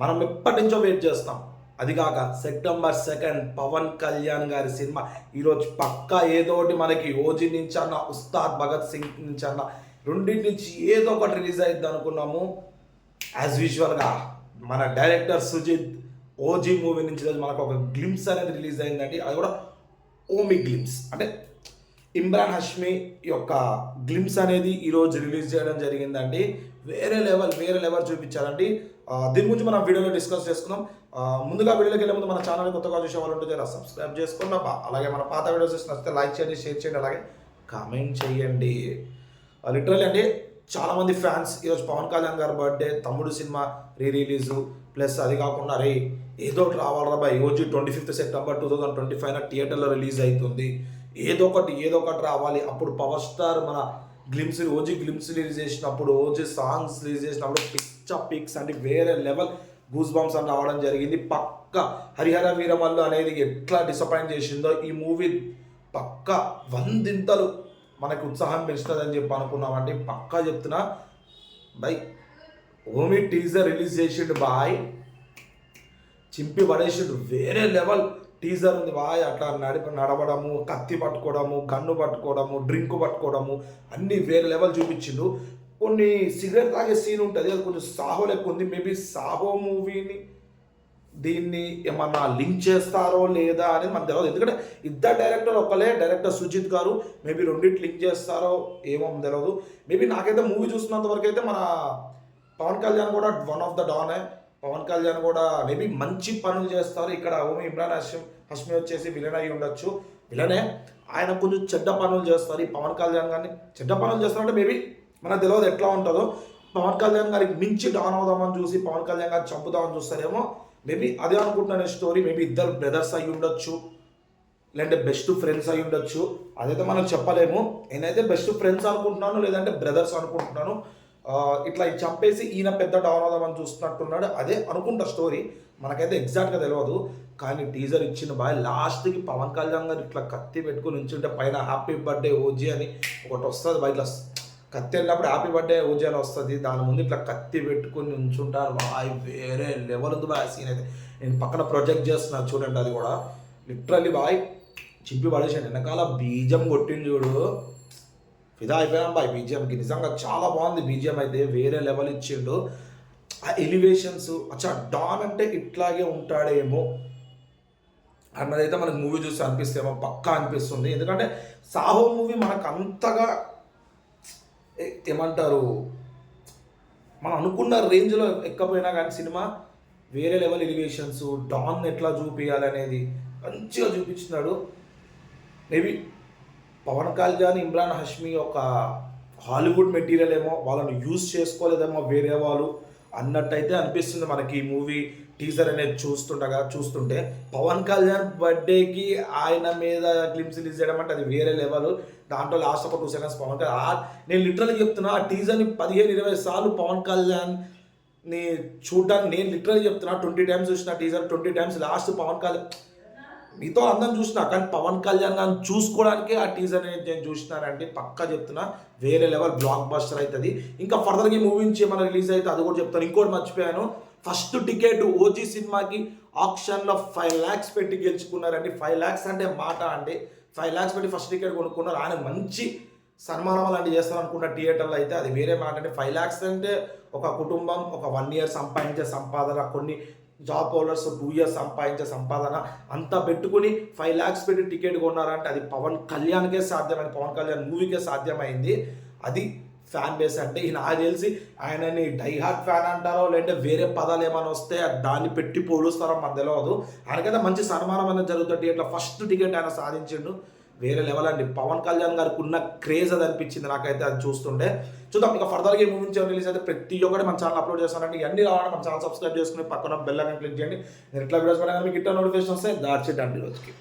మనం ఎప్పటి నుంచో వెయిట్ చేస్తాం. అది కాక సెప్టెంబర్ 2 పవన్ కళ్యాణ్ గారి సినిమా ఈరోజు పక్కా ఏదో ఒకటి మనకి ఓజీ నుంచి అన్న, ఉస్తాద్ భగత్ సింగ్ నుంచి అన్న, రెండింటి నుంచి ఏదో ఒకటి రిలీజ్ అయ్యిద్ది అనుకున్నాము. యాజ్ యూజువల్గా మన డైరెక్టర్ సుజిత్ ఓజీ మూవీ నుంచి రోజు మనకు ఒక గ్లిమ్స్ అనేది రిలీజ్ అయిందండి. అది కూడా ఓమి గ్లిమ్స్, అంటే ఇమ్రాన్ హష్మీ యొక్క గ్లిమ్స్ అనేది ఈరోజు రిలీజ్ చేయడం జరిగిందండి. వేరే లెవెల్ చూపించారండి. దీని గురించి మనం వీడియోలో డిస్కస్ చేసుకుందాం. ముందుగా వీడియోలోకి వెళ్ళే ముందు మన ఛానల్ కొత్తగా చూసే వాళ్ళు ఉంటే జర సబ్స్క్రైబ్ చేసుకున్నాం. అలాగే మన పాత వీడియోస్ నచ్చితే లైక్ చేయండి, షేర్ చేయండి, అలాగే కామెంట్ చేయండి. లిటరల్లీ అండి చాలామంది ఫ్యాన్స్ ఈరోజు పవన్ కళ్యాణ్ గారి బర్త్డే, తమ్ముడు సినిమా రిలీజు, ప్లస్ అది కాకుండా అరే ఏదో ఒకటి రావాలరా బాయ్, ఓజీ 25 సెప్టెంబర్ 2025 థియేటర్లో రిలీజ్ అవుతుంది, ఏదో ఒకటి రావాలి. అప్పుడు పవర్ స్టార్ మన ఓజీ గ్లిమ్స్ రిలీజ్ చేసినప్పుడు, ఓజీ సాంగ్స్ రిలీజ్ చేసినప్పుడు పిక్స్ అంటే వేరే లెవెల్ గూస్ బంప్స్ అని రావడం జరిగింది. పక్క హరిహర వీరమల్లు అనేది ఎట్లా డిసప్పాయింట్ చేసిందో ఈ మూవీ పక్క 100 మనకు ఉత్సాహం పెంచుతుందని చెప్పి అనుకున్నామండి. పక్కా చెప్తున్నా బాయ్, ఓమి టీజర్ రిలీజ్ చేసిండు బాయ్, చింపి పడేసిండు. వేరే లెవెల్ టీజర్ ఉంది బాయ్. అట్లా నడవడము, కత్తి పట్టుకోవడము, గన్ను పట్టుకోవడము, డ్రింక్ పట్టుకోవడము అన్నీ వేరే లెవెల్ చూపించిండు. కొన్ని సిగరెట్ తాగే సీన్ ఉంటుంది, అది కొంచెం సాహో లెక్క ఉంది. మేబీ సాహో మూవీని దీన్ని ఏమన్నా లింక్ చేస్తారో లేదా అనేది మనకు తెలియదు. ఎందుకంటే ఇద్దరు డైరెక్టర్ ఒకలే, డైరెక్టర్ సుజిత్ గారు. మేబీ రెండింటి లింక్ చేస్తారో ఏమో తెలియదు. మేబీ నాకైతే మూవీ చూసినంత వరకు అయితే మన పవన్ కళ్యాణ్ కూడా వన్ ఆఫ్ ద డానే. పవన్ కళ్యాణ్ కూడా మేబీ మంచి పనులు చేస్తారు. ఇక్కడ ఓమి ఇమ్రాన్ హష్మీ వచ్చేసి విలన్ అయి ఉండొచ్చు, విలనే. ఆయన కొంచెం చెడ్డ పనులు చేస్తారు. ఈ పవన్ కళ్యాణ్ గారిని చెడ్డ పనులు చేస్తారంటే మేబీ మనకు తెలియదు ఎట్లా ఉంటుందో. పవన్ కళ్యాణ్ గారికి మించి డాన్ అవుదామని చూసి పవన్ కళ్యాణ్ గారిని చంపుదామని చూస్తారేమో. మేబీ అదే అనుకుంటున్నాను స్టోరీ. మేబీ ఇద్దరు బ్రదర్స్ అయి ఉండొచ్చు, లేదంటే బెస్ట్ ఫ్రెండ్స్ అయి ఉండొచ్చు. అదైతే మనం చెప్పలేము. నేనైతే బెస్ట్ ఫ్రెండ్స్ అనుకుంటున్నాను, లేదంటే బ్రదర్స్ అనుకుంటున్నాను. ఇట్లా చంపేసి ఈయన పెద్ద డౌన్ అవుదామని చూస్తున్నట్టున్నాడు, అదే అనుకుంటా స్టోరీ. మనకైతే ఎగ్జాక్ట్గా తెలియదు. కానీ టీజర్ ఇచ్చిన బాయ్ లాస్ట్కి పవన్ కళ్యాణ్ గారు ఇట్లా కత్తి పెట్టుకుని ఉంచుంటే పైన హ్యాపీ బర్త్డే ఓజీ అని ఒకటి వస్తుంది బాయ్. ఇట్లా కత్తి వెళ్ళినప్పుడు హ్యాపీ బర్త్డే ఓజీ అని వస్తుంది, దాని ముందు ఇట్లా కత్తి పెట్టుకుని ఉంచుంటారు బాయ్. వేరే లెవెల్ ఉంది బాయ్ సీన్ అయితే. నేను పక్కన ప్రొజెక్ట్ చేస్తున్నాను చూడండి, అది కూడా లిటరల్లీ బాయ్ చింపి పడేసాను. వెనకాల బీజం కొట్టింది చూడు, ఫిదా అయిపోయాం బాయ్ బీజిఎంకి. నిజంగా చాలా బాగుంది బీజిఎం అయితే, వేరే లెవెల్ ఇచ్చిండు. ఆ ఎలివేషన్స్ అచ్చా డాన్ అంటే ఇట్లాగే ఉంటాడేమో అన్నదైతే మనకు మూవీ చూసి అనిపిస్తేమో పక్కా అనిపిస్తుంది. ఎందుకంటే సాహో మూవీ మనకు అంతగా ఏమంటారు, మనం అనుకున్న రేంజ్లో ఎక్కపోయినా కానీ సినిమా వేరే లెవెల్ ఎలివేషన్స్, డాన్ ఎట్లా చూపించాలనేది మంచిగా చూపించినాడు. మేబీ పవన్ కళ్యాణ్, ఇమ్రాన్ హష్మీ ఒక హాలీవుడ్ మెటీరియల్ ఏమో, వాళ్ళని యూజ్ చేసుకోలేదేమో వేరే వాళ్ళు అన్నట్టయితే అనిపిస్తుంది మనకి ఈ మూవీ టీజర్ అనేది చూస్తుంటే. పవన్ కళ్యాణ్ బర్త్డేకి ఆయన మీద గ్లిమ్స్ రిలీజ్ చేయడం అంటే అది వేరే లెవెల్. దాంట్లో లాస్ట్ ఒక 2 సెకండ్స్ పవన్ కళ్యాణ్, నేను లిటరల్గా చెప్తున్నా ఆ టీజర్ని 15-20 సార్లు పవన్ కళ్యాణ్ని చూడడానికి నేను లిటరల్గా చెప్తున్నా 20 టైమ్స్ చూసిన teaser, 20 times last Pavan Kalyan మీతో అందరం చూసినా, కానీ పవన్ కళ్యాణ్ గారిని చూసుకోవడానికి ఆ టీజర్ అనేది నేను చూసినానంటే పక్కా చెప్తున్నా వేరే లెవెల్ బ్లాక్ బస్టర్ అవుతుంది. ఇంకా ఫర్దర్గా ఈ మూవీ నుంచి ఏమైనా రిలీజ్ అయితే అది కూడా చెప్తాను. ఇంకోటి మర్చిపోయాను, ఫస్ట్ టికెట్ ఓజీ సినిమాకి ఆప్షన్లో 5 lakhs పెట్టి గెలుచుకున్నారండి. 5 lakhs అంటే మాట అండి. 5 lakhs పెట్టి ఫస్ట్ టికెట్ కొనుక్కున్నారు. ఆయన మంచి సన్మానం అలాంటివి చేస్తారనుకున్న థియేటర్లో అయితే అది వేరే మాట అండి. 5 lakhs అంటే ఒక కుటుంబం ఒక 1 year సంపాదించే సంపాదన, కొన్ని జాబ్ హోల్డర్స్ 2 years సంపాదించే సంపాదన అంతా పెట్టుకుని 5 lakhs పెట్టి టికెట్ కొన్నారంటే అది పవన్ కళ్యాణ్కే సాధ్యమైంది, పవన్ కళ్యాణ్ మూవీకే సాధ్యమైంది. అది ఫ్యాన్ బేస్ అంటే. నాకు తెలిసి ఆయనని డైహార్ట్ ఫ్యాన్ అంటారో లేదంటే వేరే పదాలు ఏమైనా వస్తే దాన్ని పెట్టి పోలుస్తారో మనకు తెలియదు. ఆయనకైతే మంచి సన్మానం అనేది జరుగుతుంది. ఇట్లా ఫస్ట్ టికెట్ ఆయన సాధించిండు, వేరే లెవెల్ అండి. పవన్ కళ్యాణ్ గారికి ఉన్న క్రేజ్ అది అనిపించింది నాకైతే అది చూస్తుంటే. చూద్దాం ఇంకా ఫర్దర్గా ఈ మూవీ నుంచి రిలీజ్ అయితే ప్రతి ఒక్కటి మన ఛానల్ అప్లోడ్ చేస్తానండి. ఇవన్నీ రావాలంటే మన ఛానల్ సబ్స్క్రైబ్ చేసుకుని పక్కన బెల్ ఐకాన్ క్లిక్ చేయండి. నేను ఇట్లా వీడియోస్ పరంగా మీకు ఇట్లా నోటిఫికేషన్ వస్తే దాట్స్ ఇట్ అండి రోజుకి.